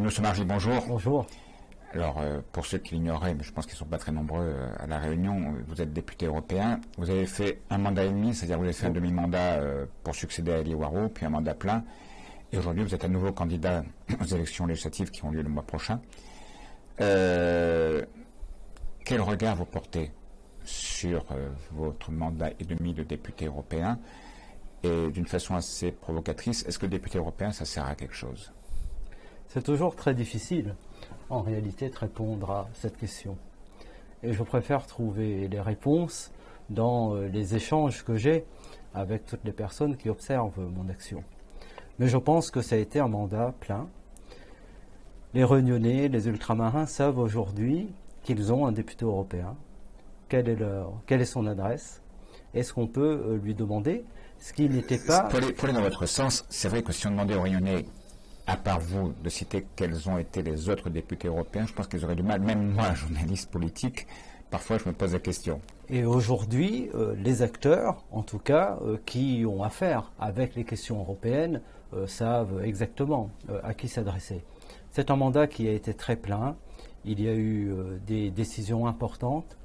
Bruno Sommargy, bonjour. Bonjour. Alors, pour ceux qui l'ignoraient, mais je pense qu'ils ne sont pas très nombreux à La Réunion, vous êtes député européen. Vous avez fait un mandat et demi, c'est-à-dire vous avez fait un demi-mandat pour succéder à Elie Waro, puis un mandat plein. Et aujourd'hui, vous êtes à nouveau candidat aux élections législatives qui ont lieu le mois prochain. Quel regard vous portez sur votre mandat et demi de député européen? Et d'une façon assez provocatrice, est-ce que le député européen, ça sert à quelque chose? C'est toujours très difficile, en réalité, de répondre à cette question. Et je préfère trouver les réponses dans les échanges que j'ai avec toutes les personnes qui observent mon action. Mais je pense que ça a été un mandat plein. Les Réunionnais, les ultramarins savent aujourd'hui qu'ils ont un député européen. Quelle est son adresse? Est-ce qu'on peut lui demander ce qui n'était pas... Pour aller dans votre sens, c'est vrai que si on demandait aux Réunionnais, à part vous, de citer quels ont été les autres députés européens, je pense qu'ils auraient du mal. Même moi, journaliste politique, parfois je me pose la question. Et aujourd'hui, les acteurs, en tout cas, qui ont affaire avec les questions européennes, savent exactement à qui s'adresser. C'est un mandat qui a été très plein. Il y a eu des décisions importantes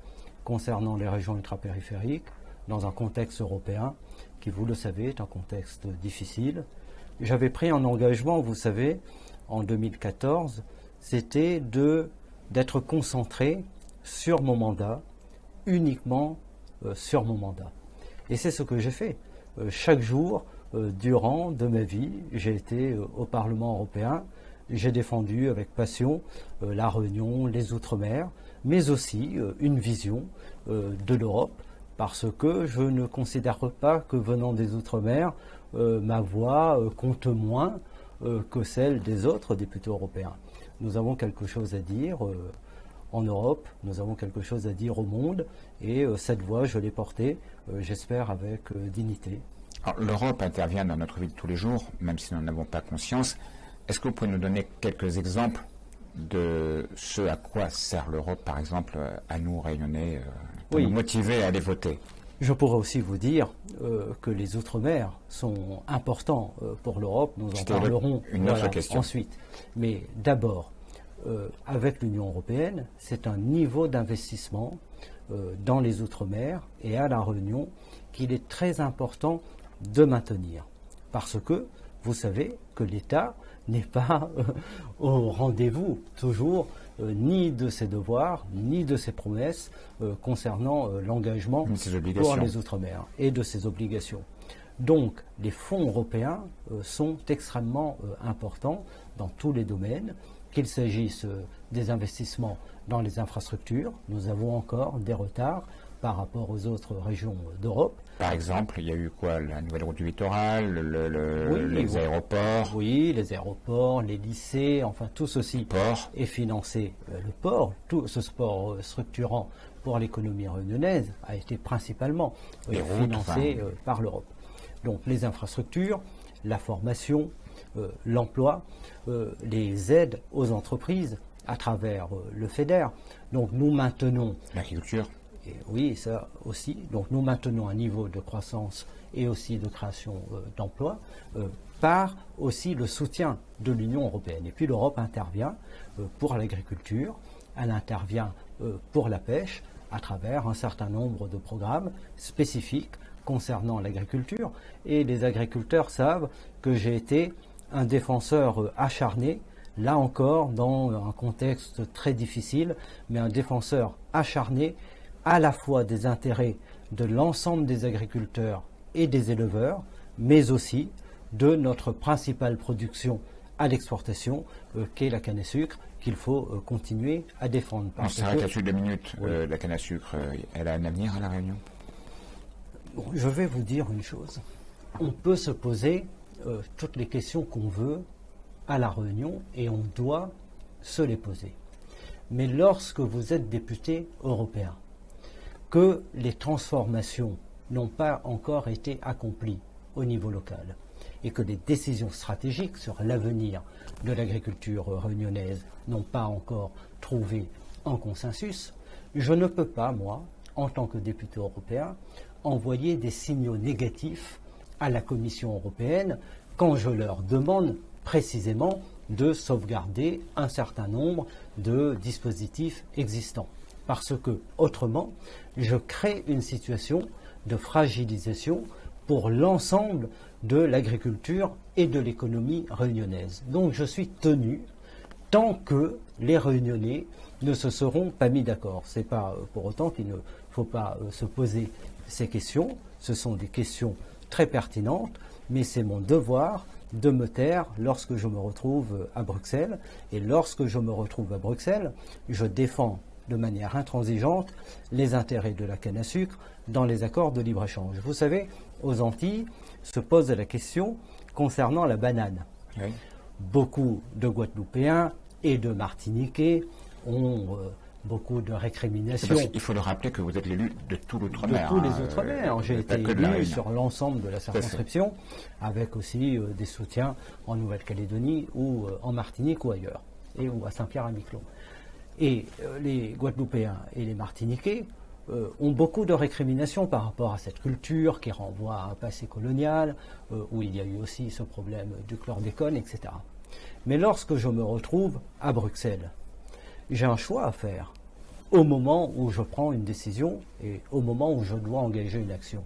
concernant les régions ultrapériphériques, dans un contexte européen, qui, vous le savez, est un contexte difficile. J'avais pris un engagement, vous savez, en 2014, c'était d'être concentré sur mon mandat, uniquement sur mon mandat. Et c'est ce que j'ai fait. Chaque jour, durant de ma vie, j'ai été au Parlement européen, j'ai défendu avec passion la Réunion, les Outre-mer, mais aussi une vision de l'Europe, parce que je ne considère pas que venant des Outre-mer, ma voix compte moins que celle des autres députés européens. Nous avons quelque chose à dire en Europe, nous avons quelque chose à dire au monde, et cette voix, je l'ai portée, j'espère, avec dignité. Alors, l'Europe intervient dans notre vie de tous les jours, même si nous n'en avons pas conscience. Est-ce que vous pouvez nous donner quelques exemples de ce à quoi sert l'Europe, par exemple, à nous, Réunionnais, pour nous motiver à aller voter? Je pourrais aussi vous dire que les Outre-mer sont importants pour l'Europe. Nous en parlerons ensuite. Mais d'abord, avec l'Union européenne, c'est un niveau d'investissement dans les Outre-mer et à La Réunion qu'il est très important de maintenir. Parce que vous savez que l'État n'est pas au rendez-vous toujours ni de ses devoirs, ni de ses promesses concernant l'engagement pour les Outre-mer et de ses obligations. Donc, les fonds européens sont extrêmement importants dans tous les domaines, qu'il s'agisse des investissements dans les infrastructures. Nous avons encore des retards par rapport aux autres régions d'Europe. Par exemple, il y a eu quoi? La nouvelle route du littoral, les aéroports? Oui, les aéroports, les lycées, enfin tout ceci est financé. Le port, tout ce sport structurant pour l'économie réunionnaise a été principalement financé par l'Europe. Donc les infrastructures, la formation, l'emploi, les aides aux entreprises à travers le FEDER. Donc nous maintenons... L'agriculture. Et oui, ça aussi. Donc nous maintenons un niveau de croissance et aussi de création d'emplois par aussi le soutien de l'Union européenne. Et puis l'Europe intervient pour l'agriculture, elle intervient pour la pêche à travers un certain nombre de programmes spécifiques concernant l'agriculture. Et les agriculteurs savent que j'ai été un défenseur acharné, là encore dans un contexte très difficile, mais un défenseur acharné à la fois des intérêts de l'ensemble des agriculteurs et des éleveurs, mais aussi de notre principale production à l'exportation, qu'est la canne à sucre, qu'il faut continuer à défendre. On s'arrête là-dessus 2 minutes. La canne à sucre, elle a un avenir à La Réunion? Bon, je vais vous dire une chose. On peut se poser toutes les questions qu'on veut à La Réunion et on doit se les poser. Mais lorsque vous êtes député européen, que les transformations n'ont pas encore été accomplies au niveau local et que les décisions stratégiques sur l'avenir de l'agriculture réunionnaise n'ont pas encore trouvé un consensus, je ne peux pas, moi, en tant que député européen, envoyer des signaux négatifs à la Commission européenne quand je leur demande précisément de sauvegarder un certain nombre de dispositifs existants. Parce que, autrement, je crée une situation de fragilisation pour l'ensemble de l'agriculture et de l'économie réunionnaise. Donc je suis tenu, tant que les Réunionnais ne se seront pas mis d'accord. Ce n'est pas pour autant qu'il ne faut pas se poser ces questions. Ce sont des questions très pertinentes, mais c'est mon devoir de me taire lorsque je me retrouve à Bruxelles. Et lorsque je me retrouve à Bruxelles, je défends de manière intransigeante les intérêts de la canne à sucre dans les accords de libre-échange. Vous savez, aux Antilles se pose la question concernant la banane. Oui. Beaucoup de Guadeloupéens et de Martiniquais ont beaucoup de récriminations. Il faut le rappeler que vous êtes l'élu de tout l'outre-mer. De tous les outre-mer. J'ai été élu sur l'ensemble de la circonscription, avec aussi des soutiens en Nouvelle-Calédonie ou en Martinique ou ailleurs, ou à Saint-Pierre-et-Miquelon. Et les Guadeloupéens et les Martiniquais ont beaucoup de récriminations par rapport à cette culture qui renvoie à un passé colonial, où il y a eu aussi ce problème du chlordécone, etc. Mais lorsque je me retrouve à Bruxelles, j'ai un choix à faire au moment où je prends une décision et au moment où je dois engager une action.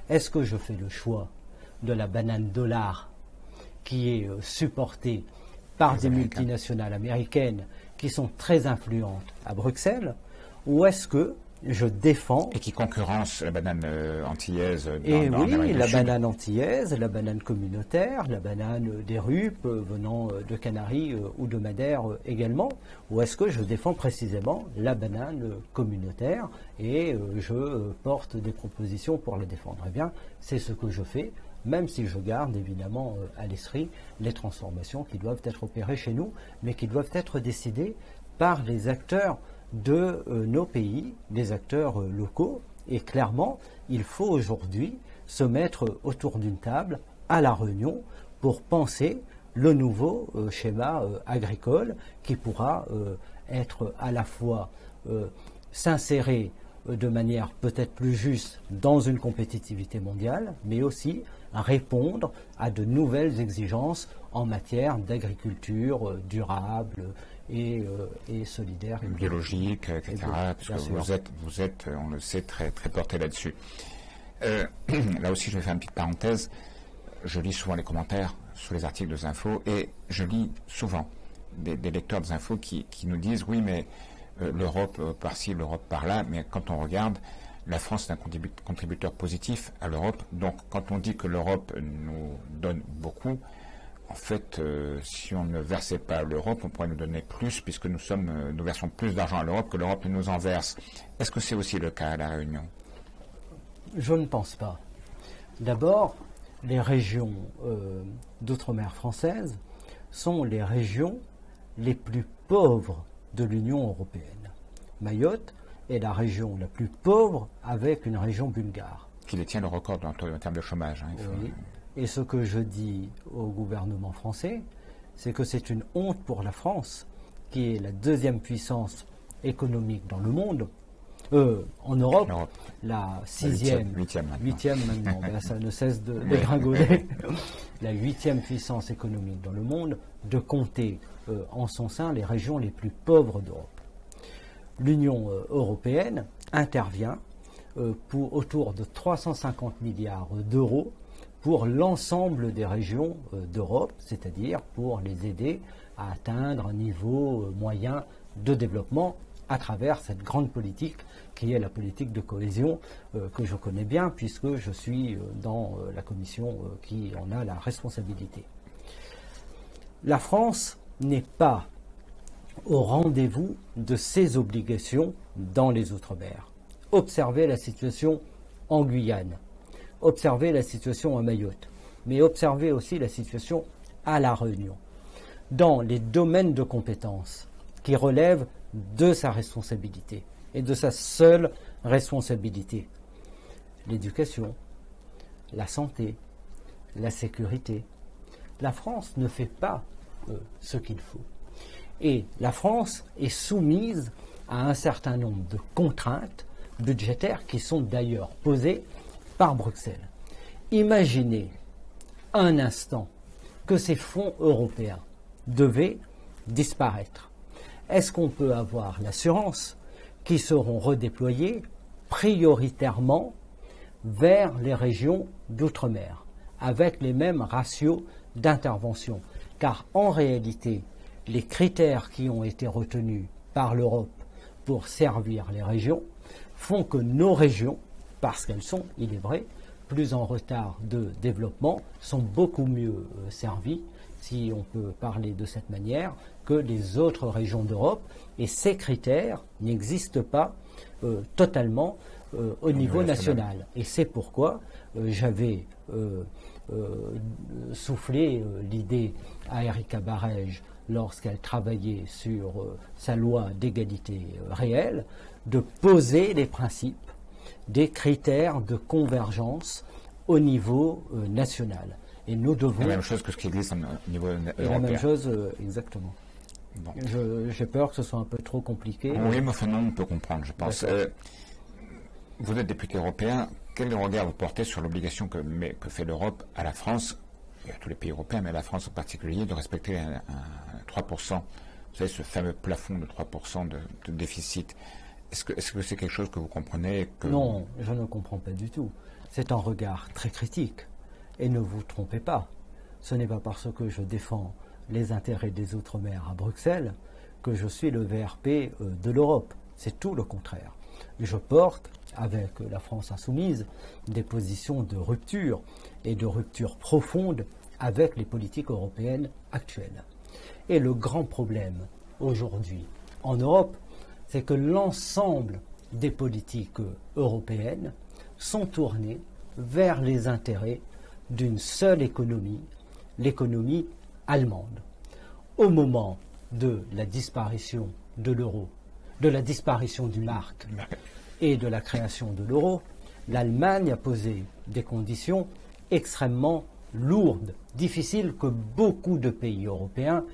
Est-ce que je fais le choix de la banane dollar qui est supportée par des multinationales américaines qui sont très influentes à Bruxelles, ou est-ce que je défends... Et qui concurrence la banane antillaise la banane antillaise, la banane communautaire, la banane des RUP venant de Canaries ou de Madère également, ou est-ce que je défends précisément la banane communautaire et je porte des propositions pour la défendre? Eh bien, c'est ce que je fais, même si je garde évidemment à l'esprit les transformations qui doivent être opérées chez nous, mais qui doivent être décidées par les acteurs de nos pays, des acteurs locaux. Et clairement, il faut aujourd'hui se mettre autour d'une table à La Réunion pour penser le nouveau schéma agricole qui pourra être à la fois s'insérer de manière peut-être plus juste dans une compétitivité mondiale, mais aussi répondre à de nouvelles exigences en matière d'agriculture durable et solidaire. Et biologique, etc. Parce que vous êtes, on le sait, très, très porté là-dessus. Là aussi, je vais faire une petite parenthèse. Je lis souvent les commentaires sous les articles de Zinfo et je lis souvent des lecteurs de Zinfo qui nous disent « Oui, mais l'Europe par-ci, l'Europe par-là », mais quand on regarde, la France est un contributeur positif à l'Europe. Donc, quand on dit que l'Europe nous donne beaucoup, en fait, si on ne versait pas à l'Europe, on pourrait nous donner plus, puisque nous versons plus d'argent à l'Europe que l'Europe nous en verse. Est-ce que c'est aussi le cas à La Réunion? Je ne pense pas. D'abord, les régions d'outre-mer françaises sont les régions les plus pauvres de l'Union européenne. Mayotte est la région la plus pauvre avec une région bulgare. Qui détient le record en termes de chômage. Hein, oui. Et ce que je dis au gouvernement français, c'est que c'est une honte pour la France, qui est la deuxième puissance économique dans le monde, en Europe, la sixième, huitième maintenant, ben, ça ne cesse de dégringoler, la 8e puissance économique dans le monde, de compter en son sein les régions les plus pauvres d'Europe. L'Union européenne intervient pour autour de 350 milliards d'euros pour l'ensemble des régions d'Europe, c'est-à-dire pour les aider à atteindre un niveau moyen de développement à travers cette grande politique qui est la politique de cohésion que je connais bien puisque je suis dans la commission qui en a la responsabilité. La France n'est pas au rendez-vous de ses obligations dans les Outre-mer. Observez la situation en Guyane, observez la situation à Mayotte, mais observez aussi la situation à La Réunion. Dans les domaines de compétences qui relèvent de sa responsabilité et de sa seule responsabilité, l'éducation, la santé, la sécurité, la France ne fait pas ce qu'il faut. Et la France est soumise à un certain nombre de contraintes budgétaires qui sont d'ailleurs posées par Bruxelles. Imaginez un instant que ces fonds européens devaient disparaître. Est-ce qu'on peut avoir l'assurance qu'ils seront redéployés prioritairement vers les régions d'outre-mer, avec les mêmes ratios d'intervention? Car en réalité, les critères qui ont été retenus par l'Europe pour servir les régions font que nos régions, parce qu'elles sont, il est vrai, plus en retard de développement, sont beaucoup mieux servies, si on peut parler de cette manière, que les autres régions d'Europe. Et ces critères n'existent pas totalement au niveau national. Et c'est pourquoi j'avais soufflé l'idée à Erika Barège lorsqu'elle travaillait sur sa loi d'égalité réelle, de poser les principes des critères de convergence au niveau national. Et nous devons... La même chose que ce qui existe au niveau européen. La même chose, exactement. Bon. J'ai peur que ce soit un peu trop compliqué. Oui, mais enfin non, on peut comprendre, je pense. Vous êtes député européen, quel regard vous portez sur l'obligation que fait l'Europe à la France, et à tous les pays européens, mais à la France en particulier, de respecter un 3%, vous savez, ce fameux plafond de 3% de déficit. Est-ce que c'est quelque chose que vous comprenez Non, je ne comprends pas du tout. C'est un regard très critique. Et ne vous trompez pas, ce n'est pas parce que je défends les intérêts des Outre-mer à Bruxelles que je suis le VRP de l'Europe. C'est tout le contraire. Je porte, avec la France insoumise, des positions de rupture et de rupture profonde avec les politiques européennes actuelles. Et le grand problème aujourd'hui en Europe, c'est que l'ensemble des politiques européennes sont tournées vers les intérêts d'une seule économie, l'économie allemande. Au moment de la disparition de l'euro, de la disparition du mark et de la création de l'euro, l'Allemagne a posé des conditions extrêmement lourdes, difficiles, que beaucoup de pays européens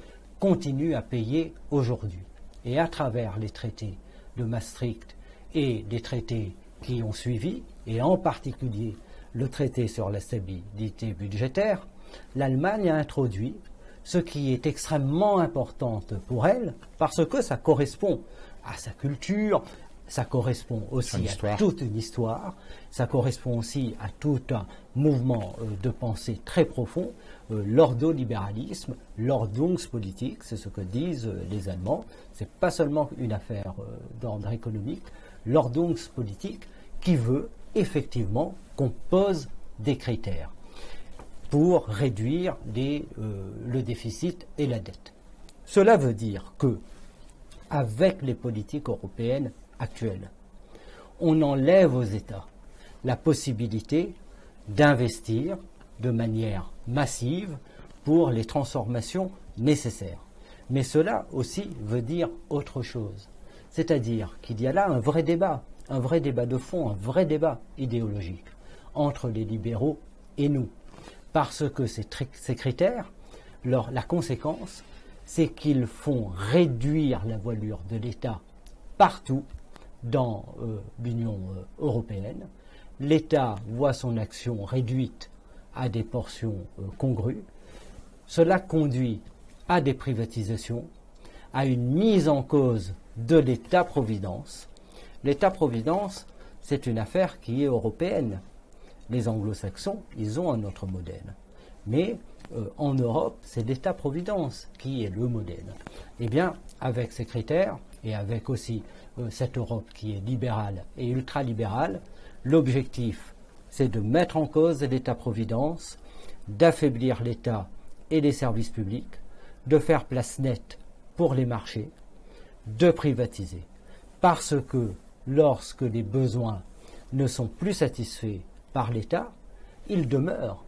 continuent à payer aujourd'hui. Et à travers les traités de Maastricht et les traités qui ont suivi, et en particulier le traité sur la stabilité budgétaire, l'Allemagne a introduit ce qui est extrêmement important pour elle, parce que ça correspond à sa culture, ça correspond aussi à toute une histoire, ça correspond aussi à tout un mouvement de pensée très profond, l'ordolibéralisme, l'Ordnungspolitik, c'est ce que disent les Allemands, c'est pas seulement une affaire d'ordre économique, l'Ordnungspolitik qui veut effectivement qu'on pose des critères pour réduire le déficit et la dette. Cela veut dire que, avec les politiques européennes actuelles, on enlève aux États la possibilité d'investir de manière massive pour les transformations nécessaires. Mais cela aussi veut dire autre chose. C'est-à-dire qu'il y a là un vrai débat de fond, un vrai débat idéologique entre les libéraux et nous. Parce que ces critères, la conséquence, c'est qu'ils font réduire la voilure de l'État partout dans l'Union européenne. L'État voit son action réduite à des portions congrues. Cela conduit à des privatisations, à une mise en cause de l'État-providence. L'État-providence, c'est une affaire qui est européenne. Les anglo-saxons, ils ont un autre modèle. Mais en Europe, c'est l'État-providence qui est le modèle. Eh bien, avec ces critères, et avec aussi cette Europe qui est libérale et ultralibérale, l'objectif, c'est de mettre en cause l'État-providence, d'affaiblir l'État et les services publics, de faire place nette pour les marchés, de privatiser. Parce que lorsque les besoins ne sont plus satisfaits par l'État, ils demeurent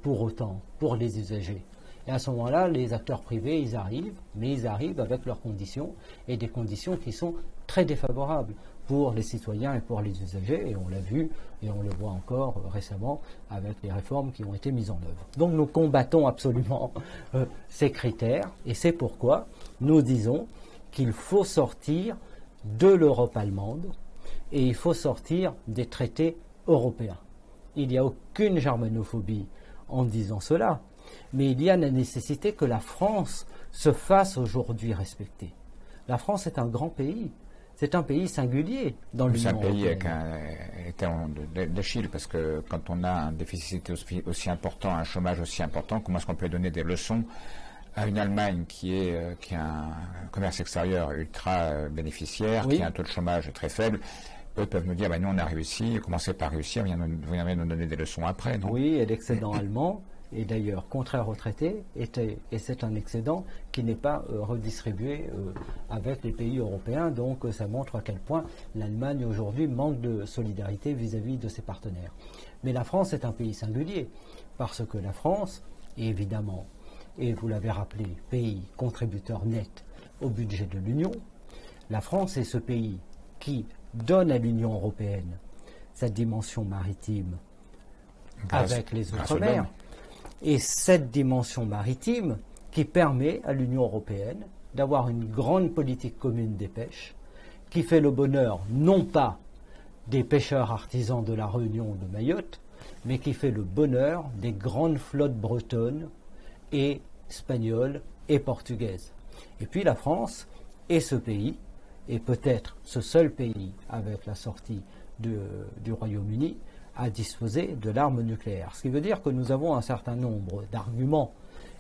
pour autant pour les usagers. Et à ce moment-là, les acteurs privés, ils arrivent, mais ils arrivent avec leurs conditions, et des conditions qui sont très défavorables pour les citoyens et pour les usagers, et on l'a vu, et on le voit encore récemment avec les réformes qui ont été mises en œuvre. Donc nous combattons absolument ces critères, et c'est pourquoi nous disons qu'il faut sortir de l'Europe allemande, et il faut sortir des traités européens. Il n'y a aucune germanophobie en disant cela. Mais il y a la nécessité que la France se fasse aujourd'hui respecter. La France est un grand pays. C'est un pays singulier dans l'Union européenne. C'est un pays avec un talent d'Achille, parce que quand on a un déficit aussi important, un chômage aussi important, comment est-ce qu'on peut donner des leçons à une Allemagne qui a un commerce extérieur ultra bénéficiaire, qui a un taux de chômage très faible? Eux peuvent nous dire, nous on a réussi, commencez par réussir, vous viendrez nous donner des leçons après, non? Oui, et l'excédent allemand est d'ailleurs contraire au traité, et c'est un excédent qui n'est pas redistribué avec les pays européens, donc ça montre à quel point l'Allemagne aujourd'hui manque de solidarité vis-à-vis de ses partenaires. Mais la France est un pays singulier, parce que la France est évidemment, et vous l'avez rappelé, pays contributeur net au budget de l'Union. La France est ce pays qui donne à l'Union européenne sa dimension maritime avec les Outre-mer. Et cette dimension maritime qui permet à l'Union européenne d'avoir une grande politique commune des pêches, qui fait le bonheur non pas des pêcheurs artisans de la Réunion ou de Mayotte, mais qui fait le bonheur des grandes flottes bretonnes et espagnoles et portugaises. Et puis la France est ce pays, et peut-être ce seul pays avec la sortie du Royaume-Uni, à disposer de l'arme nucléaire. Ce qui veut dire que nous avons un certain nombre d'arguments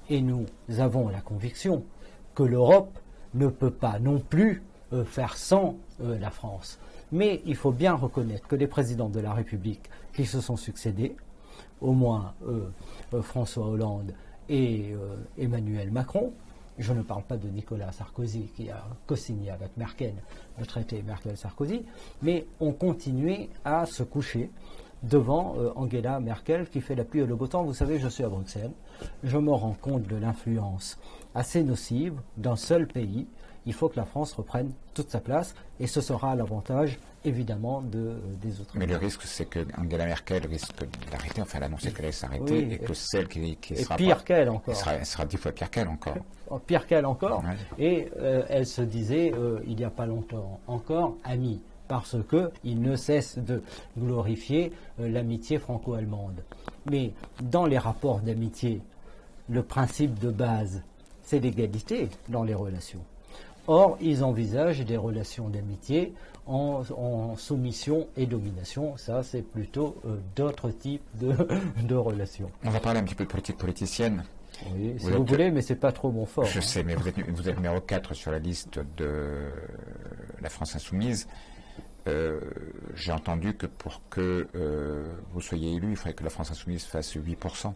et nous avons la conviction que l'Europe ne peut pas non plus faire sans la France. Mais il faut bien reconnaître que les présidents de la République qui se sont succédés, au moins François Hollande et Emmanuel Macron, je ne parle pas de Nicolas Sarkozy qui a co-signé avec Merkel le traité Merkel-Sarkozy, mais ont continué à se coucher devant Angela Merkel qui fait la pluie et le beau temps. Vous savez, je suis à Bruxelles, je me rends compte de l'influence assez nocive d'un seul pays. Il faut que la France reprenne toute sa place et ce sera à l'avantage évidemment des autres. Mais le risque, c'est que Angela Merkel risque d'arrêter, enfin d'annoncer qu'elle allait s'arrêter, oui, et que celle qui sera pire qu'elle encore. Elle sera 10 fois pire qu'elle encore. Pire qu'elle encore. Ouais. Et elle se disait il n'y a pas longtemps encore amie, parce qu'il ne cesse de glorifier l'amitié franco-allemande. Mais dans les rapports d'amitié, le principe de base, c'est l'égalité dans les relations. Or, ils envisagent des relations d'amitié en soumission et domination. Ça, c'est plutôt d'autres types de relations. On va parler un petit peu de politique politicienne. Oui, si vous voulez, mais c'est pas trop mon fort. Je sais, mais vous êtes numéro 4 sur la liste de la France Insoumise. J'ai entendu que pour que vous soyez élu, il faudrait que la France Insoumise fasse 8%,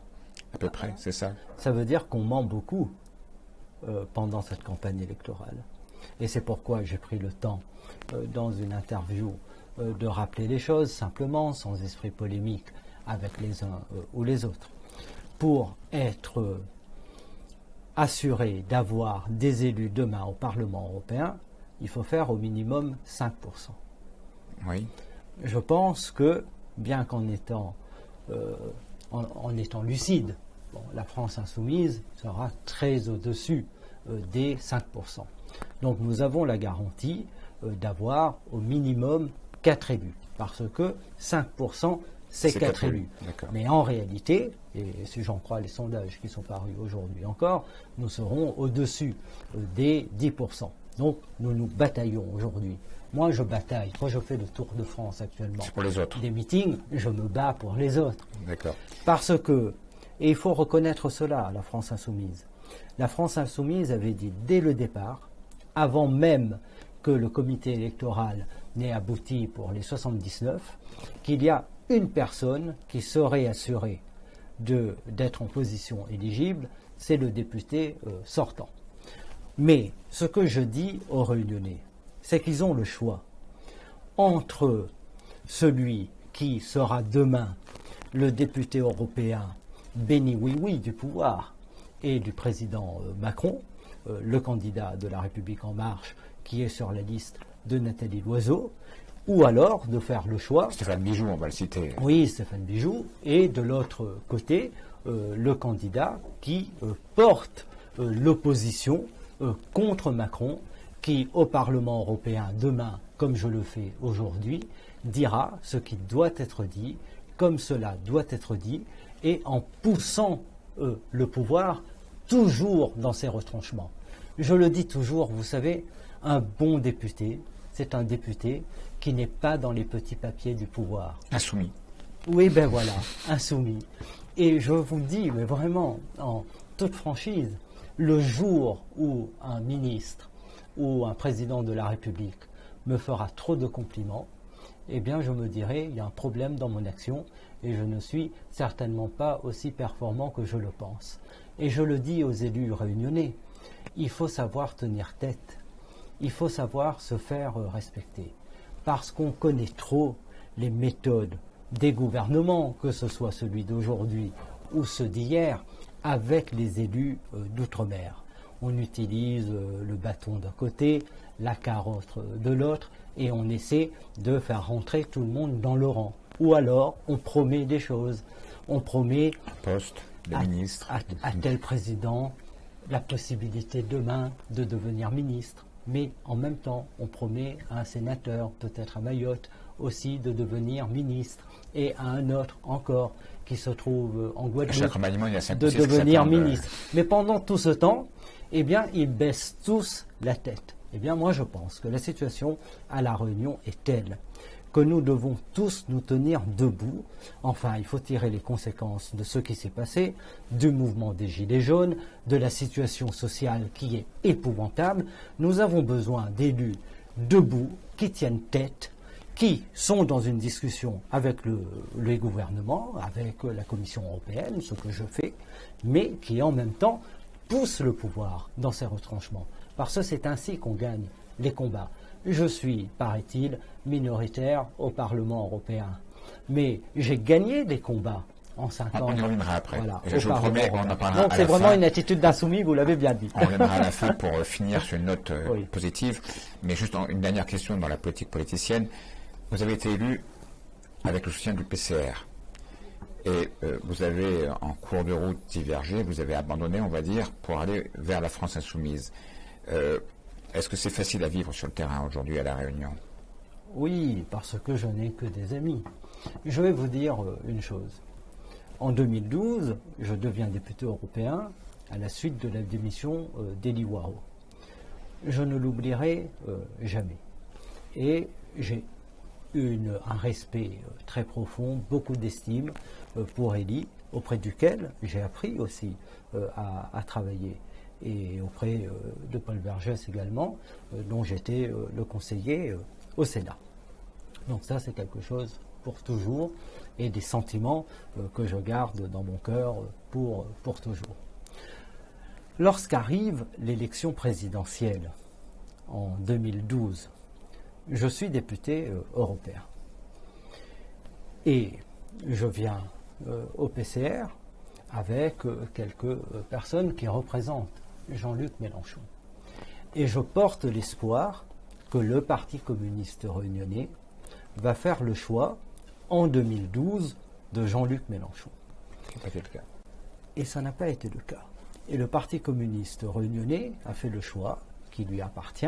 à peu près, c'est ça? Ça veut dire qu'on ment beaucoup pendant cette campagne électorale. Et c'est pourquoi j'ai pris le temps, dans une interview, de rappeler les choses simplement, sans esprit polémique, avec les uns ou les autres. Pour être assuré d'avoir des élus demain au Parlement européen, il faut faire au minimum 5%. Oui. Je pense que, bien qu'en étant lucide, la France insoumise sera très au-dessus des 5%. Donc nous avons la garantie d'avoir au minimum 4 élus, parce que 5%, c'est 4 élus. Mais en réalité, et si j'en crois les sondages qui sont parus aujourd'hui encore, nous serons au-dessus des 10%. Donc nous nous bataillons aujourd'hui. Moi je bataille, moi je fais le Tour de France actuellement. C'est pour les autres. Des meetings, je me bats pour les autres. D'accord. Parce que, et il faut reconnaître cela, la France insoumise. La France insoumise avait dit dès le départ, avant même que le comité électoral n'ait abouti pour les 79, qu'il y a une personne qui serait assurée d'être en position éligible, c'est le député sortant. Mais ce que je dis aux Réunionnais, c'est qu'ils ont le choix entre celui qui sera demain le député européen béni oui-oui du pouvoir et du président Macron, le candidat de La République En Marche qui est sur la liste de Nathalie Loiseau, ou alors de faire le choix... Stéphane Bijoux, on va le citer. Oui, Stéphane Bijoux, et de l'autre côté, le candidat qui porte l'opposition contre Macron, qui au Parlement européen demain, comme je le fais aujourd'hui, dira ce qui doit être dit, comme cela doit être dit, et en poussant le pouvoir, toujours dans ses retranchements. Je le dis toujours, vous savez, un bon député, c'est un député qui n'est pas dans les petits papiers du pouvoir. Insoumis. Oui, ben voilà, insoumis. Et je vous dis, mais vraiment, en toute franchise, le jour où un ministre ou un président de la République me fera trop de compliments, eh bien je me dirai, il y a un problème dans mon action et je ne suis certainement pas aussi performant que je le pense. Et je le dis aux élus réunionnais, il faut savoir tenir tête, il faut savoir se faire respecter, parce qu'on connaît trop les méthodes des gouvernements, que ce soit celui d'aujourd'hui ou ceux d'hier, avec les élus d'outre-mer. On utilise le bâton d'un côté, la carotte de l'autre, et on essaie de faire rentrer tout le monde dans le rang. Ou alors, on promet des choses. On promet un poste de ministre à tel président la possibilité demain de devenir ministre. Mais en même temps, on promet à un sénateur, peut-être à Mayotte, aussi de devenir ministre, et à un autre encore qui se trouve en Guadeloupe de devenir ministre. Mais pendant tout ce temps, eh bien, ils baissent tous la tête. Eh bien, moi, je pense que la situation à La Réunion est telle que nous devons tous nous tenir debout. Enfin, il faut tirer les conséquences de ce qui s'est passé, du mouvement des Gilets jaunes, de la situation sociale qui est épouvantable. Nous avons besoin d'élus debout, qui tiennent tête, qui sont dans une discussion avec les gouvernements, avec la Commission européenne, ce que je fais, mais qui en même temps poussent le pouvoir dans ses retranchements. Parce que c'est ainsi qu'on gagne les combats. Je suis, paraît-il, minoritaire au Parlement européen. Mais j'ai gagné des combats en 5 ans. On y reviendra après. Voilà, je vous promets, on en parlera. Donc c'est vraiment une attitude d'insoumis, vous l'avez bien dit. On reviendra à la fin pour finir sur une note positive. Mais juste une dernière question dans la politique politicienne. Vous avez été élu avec le soutien du PCR. Et vous avez, en cours de route, divergé, vous avez abandonné, on va dire, pour aller vers la France insoumise. Est-ce que c'est facile à vivre sur le terrain aujourd'hui à La Réunion? Oui, parce que je n'ai que des amis. Je vais vous dire une chose. En 2012, je deviens député européen à la suite de la démission d'Eli Waro. Je ne l'oublierai jamais. Et j'ai un respect très profond, beaucoup d'estime pour Eli, auprès duquel j'ai appris aussi à travailler. Et auprès de Paul Vergès également, dont j'étais le conseiller au Sénat. Donc ça, c'est quelque chose pour toujours, et des sentiments que je garde dans mon cœur pour toujours. Lorsqu'arrive l'élection présidentielle en 2012, je suis député européen. Et je viens au PCR avec quelques personnes qui représentent Jean-Luc Mélenchon. Et je porte l'espoir que le Parti communiste réunionnais va faire le choix en 2012 de Jean-Luc Mélenchon. Ça n'a pas été le cas. Et ça n'a pas été le cas. Et le Parti communiste réunionnais a fait le choix qui lui appartient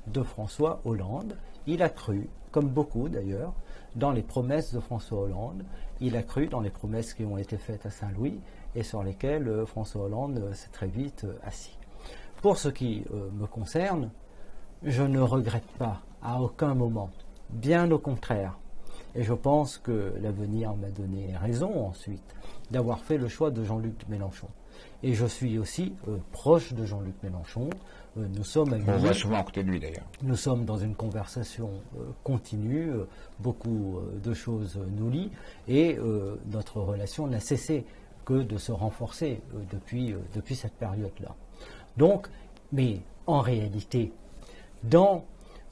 de François Hollande. Il a cru, comme beaucoup d'ailleurs, dans les promesses de François Hollande. Il a cru dans les promesses qui ont été faites à Saint-Louis et sur lesquelles François Hollande s'est très vite assis. Pour ce qui me concerne, je ne regrette pas à aucun moment, bien au contraire. Et je pense que l'avenir m'a donné raison ensuite d'avoir fait le choix de Jean-Luc Mélenchon. Et je suis aussi proche de Jean-Luc Mélenchon. Nous sommes amis. On voit souvent à côté de lui d'ailleurs. Nous sommes dans une conversation continue, beaucoup de choses nous lient, et notre relation n'a cessé que de se renforcer depuis cette période-là. Donc, mais en réalité, dans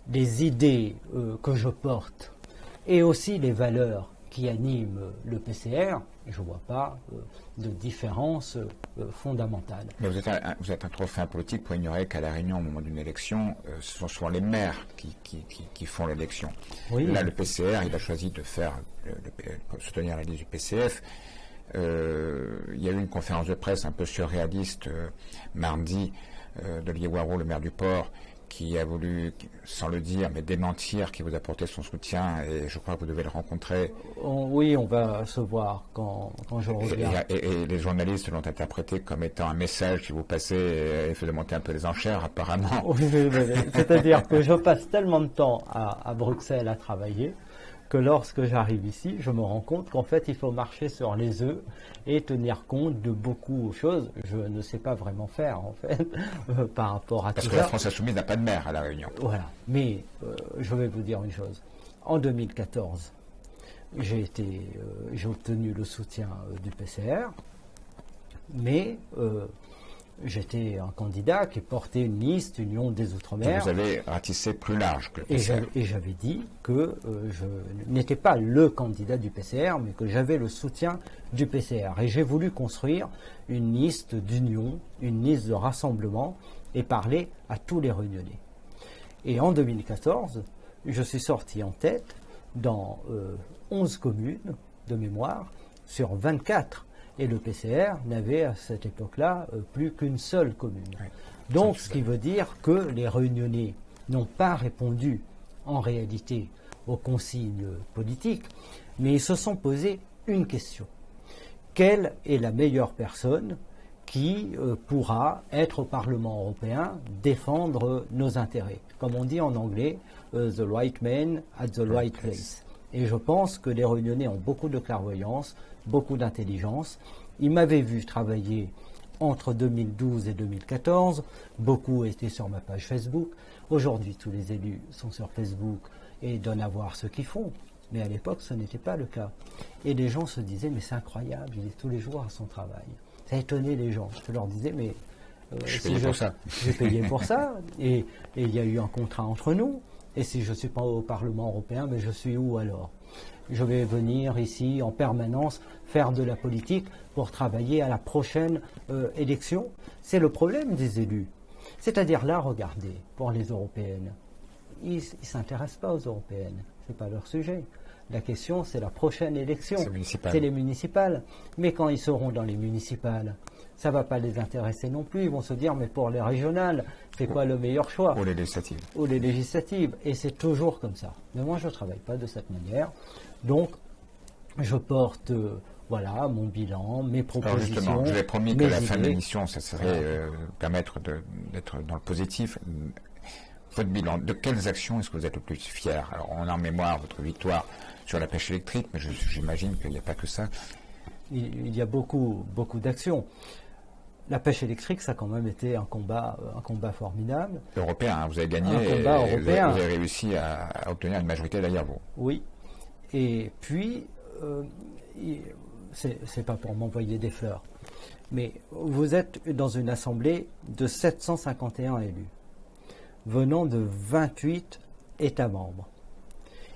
les idées que je porte et aussi les valeurs qui animent le PCR, je ne vois pas de différence fondamentale. Mais vous êtes un trop fin politique pour ignorer qu'à La Réunion, au moment d'une élection, ce sont souvent les maires qui font l'élection. Oui. Là, le PCR, il a choisi de faire soutenir la liste du PCF. Il y a eu une conférence de presse un peu surréaliste mardi d'Olivier Waro, le maire du Port, qui a voulu, sans le dire, mais démentir, qui vous a apporté son soutien, et je crois que vous devez le rencontrer. Oui, on va se voir quand je reviens. Et les journalistes l'ont interprété comme étant un message qui vous passait et faisait monter un peu les enchères, apparemment. Oui, c'est-à-dire que je passe tellement de temps à Bruxelles à travailler que lorsque j'arrive ici, je me rends compte qu'en fait, il faut marcher sur les œufs et tenir compte de beaucoup de choses. Je ne sais pas vraiment faire, en fait, par rapport à tout ça. Parce que la France Insoumise n'a pas de maire à La Réunion. Voilà. Mais je vais vous dire une chose. En 2014, j'ai obtenu le soutien du PCR, mais j'étais un candidat qui portait une liste Union des Outre-mer. Vous avez ratissé plus large que le PCR. Et j'avais dit que je n'étais pas le candidat du PCR, mais que j'avais le soutien du PCR. Et j'ai voulu construire une liste d'union, une liste de rassemblement, et parler à tous les Réunionnais. Et en 2014, je suis sorti en tête dans 11 communes de mémoire sur 24. Et le PCR n'avait à cette époque-là plus qu'une seule commune. Oui. Donc, ce qui veut dire que les Réunionnais n'ont pas répondu en réalité aux consignes politiques, mais ils se sont posé une question. Quelle est la meilleure personne qui pourra être au Parlement européen, défendre nos intérêts? Comme on dit en anglais, the right man at the right place. Et je pense que les Réunionnais ont beaucoup de clairvoyance, beaucoup d'intelligence. Ils m'avaient vu travailler entre 2012 et 2014. Beaucoup étaient sur ma page Facebook. Aujourd'hui, tous les élus sont sur Facebook et donnent à voir ce qu'ils font. Mais à l'époque, ce n'était pas le cas. Et les gens se disaient, mais c'est incroyable, il est tous les jours à son travail. Ça étonnait les gens. Je leur disais, mais je suis payé pour ça. J'ai payé pour ça. Et il y a eu un contrat entre nous. Et si je ne suis pas au Parlement européen, mais je suis où alors? Je vais venir ici en permanence faire de la politique pour travailler à la prochaine élection. C'est le problème des élus. C'est-à-dire là, regardez, pour les européennes, ils ne s'intéressent pas aux européennes. Ce n'est pas leur sujet. La question, c'est la prochaine élection. C'est les municipales. Mais quand ils seront dans les municipales, ça ne va pas les intéresser non plus. Ils vont se dire, mais pour les régionales, c'est quoi le meilleur choix? Ou les législatives. Ou les législatives. Et c'est toujours comme ça. Mais moi, je ne travaille pas de cette manière. Donc, je porte voilà, mon bilan, mes propositions. Alors justement, je vous ai promis que la fin de l'émission, ça serait permettre d'être dans le positif. Votre bilan, de quelles actions est-ce que vous êtes le plus fier? Alors, on a en mémoire votre victoire sur la pêche électrique, mais j'imagine qu'il n'y a pas que ça. Il y a beaucoup d'actions. La pêche électrique, ça a quand même été un combat formidable. Européen, hein, vous avez gagné. Un combat européen. Vous avez réussi à obtenir une majorité derrière vous. Oui. Et puis, c'est pas pour m'envoyer des fleurs, mais vous êtes dans une assemblée de 751 élus, venant de 28 États membres.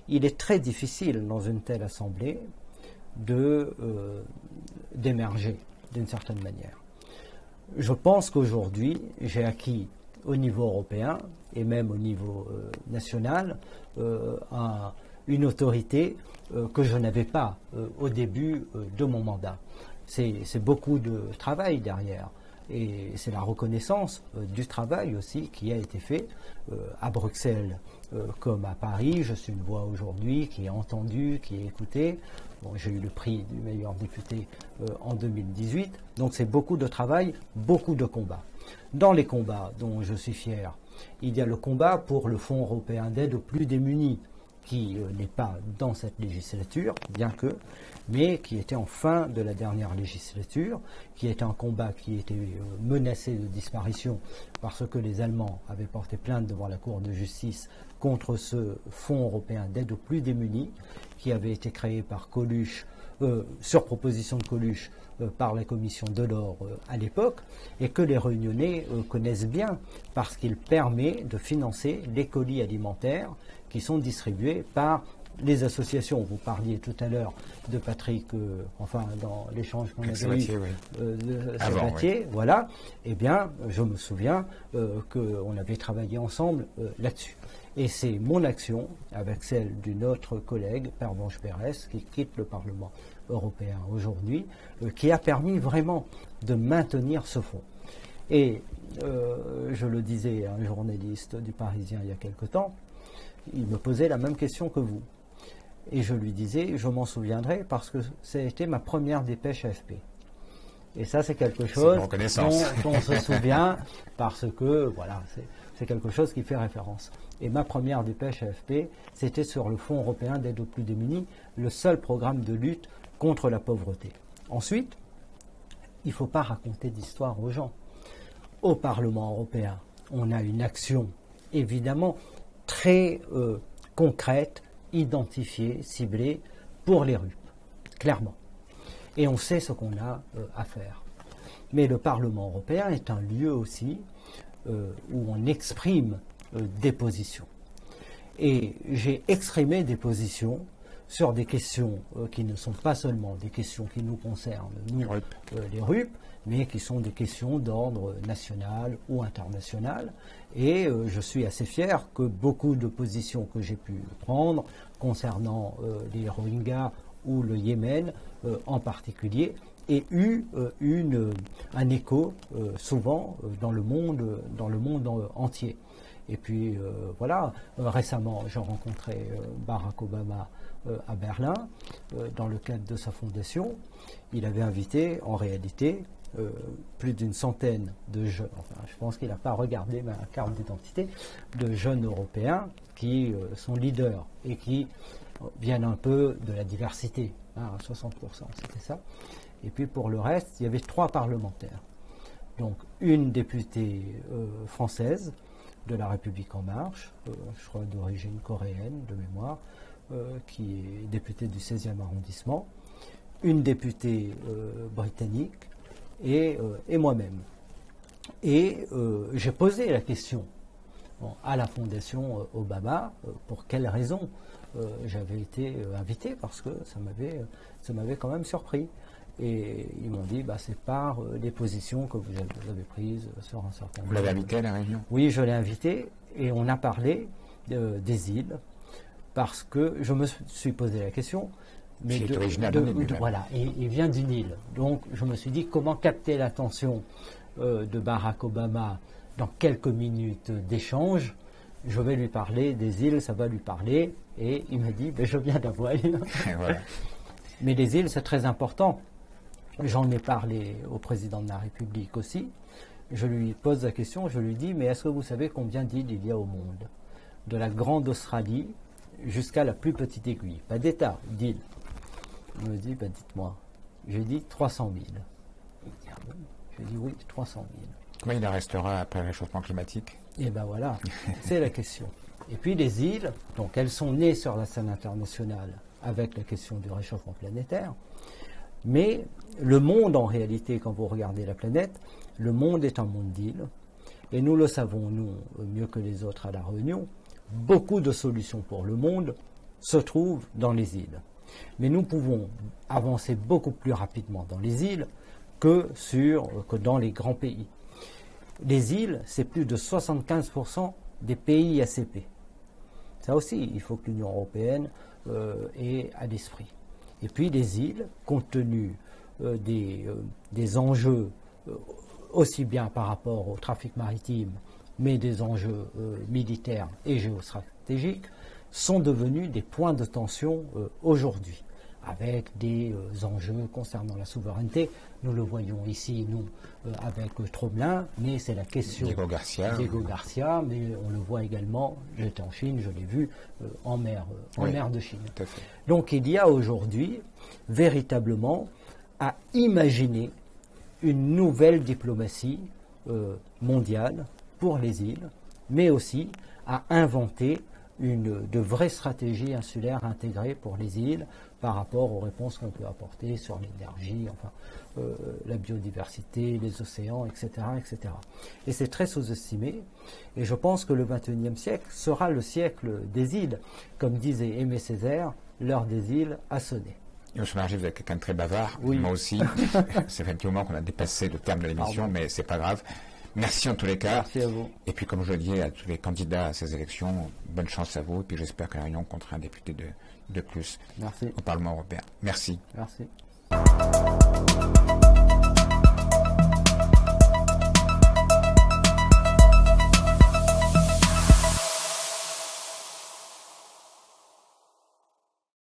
Il est très difficile dans une telle assemblée d'émerger d'une certaine manière. Je pense qu'aujourd'hui, j'ai acquis au niveau européen et même au niveau national une autorité que je n'avais pas au début de mon mandat. C'est beaucoup de travail derrière. Et c'est la reconnaissance du travail aussi qui a été fait à Bruxelles comme à Paris. Je suis une voix aujourd'hui qui est entendue, qui est écoutée. Bon, j'ai eu le prix du meilleur député en 2018. Donc c'est beaucoup de travail, beaucoup de combats. Dans les combats dont je suis fier, il y a le combat pour le Fonds européen d'aide aux plus démunis, qui n'est pas dans cette législature, bien que, mais qui était en fin de la dernière législature, qui était un combat qui était menacé de disparition parce que les Allemands avaient porté plainte devant la Cour de justice contre ce Fonds européen d'aide aux plus démunis, qui avait été créé par Coluche, sur proposition de Coluche, par la commission Delors à l'époque, et que les Réunionnais connaissent bien, parce qu'il permet de financer les colis alimentaires qui sont distribués par les associations. Vous parliez tout à l'heure de Patrick, dans l'échange qu'on avait eu de Sabatier, oui. Voilà. Eh bien, je me souviens qu'on avait travaillé ensemble là-dessus. Et c'est mon action, avec celle d'une autre collègue, Pervenche Pérez, qui quitte le Parlement européen aujourd'hui, qui a permis vraiment de maintenir ce fonds. Et je le disais à un journaliste du Parisien il y a quelque temps, il me posait la même question que vous. Et je lui disais, je m'en souviendrai parce que ça a été ma première dépêche AFP. Et ça, c'est quelque chose dont on se souvient parce que, voilà, c'est quelque chose qui fait référence. Et ma première dépêche AFP, c'était sur le Fonds européen d'aide aux plus démunis, le seul programme de lutte contre la pauvreté. Ensuite, il ne faut pas raconter d'histoire aux gens. Au Parlement européen, on a une action, évidemment, très concrète, identifiée, ciblée pour les RUP, clairement. Et on sait ce qu'on a à faire. Mais le Parlement européen est un lieu aussi où on exprime des positions. Et j'ai exprimé des positions sur des questions qui ne sont pas seulement des questions qui nous concernent, nous, les RUP, mais qui sont des questions d'ordre national ou international. Et je suis assez fier que beaucoup de positions que j'ai pu prendre concernant les Rohingyas ou le Yémen en particulier aient eu un écho souvent dans le monde entier. Et puis voilà, récemment j'ai rencontré Barack Obama à Berlin dans le cadre de sa fondation. Il avait invité en réalité plus d'une centaine de jeunes, enfin je pense qu'il n'a pas regardé ma carte d'identité, de jeunes européens qui sont leaders et qui viennent un peu de la diversité, à 60%, c'était ça. Et puis pour le reste, il y avait 3 parlementaires. Donc une députée française de la République En Marche, je crois d'origine coréenne de mémoire, qui est députée du 16e arrondissement, une députée britannique et moi-même. Et j'ai posé la question à la Fondation Obama pour quelles raisons j'avais été invité, parce que ça m'avait quand même surpris. Et ils m'ont dit, c'est par les positions que vous avez prises sur un certain nombre. Vous l'avez invité à la réunion? Oui, je l'ai invité et on a parlé des îles, parce que je me suis posé la question. Mais il est originaire d'un île. Voilà, et il vient d'une île. Donc je me suis dit, comment capter l'attention de Barack Obama dans quelques minutes d'échange? Je vais lui parler des îles, ça va lui parler. Et il m'a dit, je viens d'avoir. Voilà. Mais les îles, c'est très important. J'en ai parlé au président de la République aussi. Je lui pose la question, je lui dis, mais est-ce que vous savez combien d'îles il y a au monde? De la Grande Australie jusqu'à la plus petite aiguille. Pas d'État, d'îles. Il me dit, dites-moi. J'ai dit 300 000. Il me dit, ah bon? Je lui dis, oui, 300 000. Combien il en restera après le réchauffement climatique? Et ben voilà, c'est la question. Et puis les îles, donc elles sont nées sur la scène internationale avec la question du réchauffement planétaire. Mais le monde, en réalité, quand vous regardez la planète, le monde est un monde d'îles. Et nous le savons, nous, mieux que les autres à La Réunion, beaucoup de solutions pour le monde se trouvent dans les îles. Mais nous pouvons avancer beaucoup plus rapidement dans les îles que dans les grands pays. Les îles, c'est plus de 75% des pays ACP. Ça aussi, il faut que l'Union européenne ait à l'esprit. Et puis les îles, compte tenu des enjeux aussi bien par rapport au trafic maritime, mais des enjeux militaires et géostratégiques, sont devenus des points de tension aujourd'hui, avec des enjeux concernant la souveraineté. Nous le voyons ici, nous, avec Tromelin, mais c'est la question Diego Garcia, mais on le voit également, j'étais en Chine, je l'ai vu, en mer de Chine. Tout à fait. Donc il y a aujourd'hui, véritablement, à imaginer une nouvelle diplomatie mondiale pour les îles, mais aussi à inventer de vraies stratégies insulaires intégrées pour les îles par rapport aux réponses qu'on peut apporter sur l'énergie, la biodiversité, les océans, etc., etc. Et c'est très sous-estimé. Et je pense que le XXIe siècle sera le siècle des îles. Comme disait Aimé Césaire, l'heure des îles a sonné. Et M. Margé, vous êtes quelqu'un de très bavard, oui. Moi aussi. C'est fait un petit moment qu'on a dépassé le terme de l'émission, mais c'est pas grave. Merci en tous les cas. Merci à vous. Et puis, comme je le dis à tous les candidats à ces élections, bonne chance à vous. Et puis, j'espère que la Réunion comptera un député de plus Merci. au Parlement européen. Merci. Merci.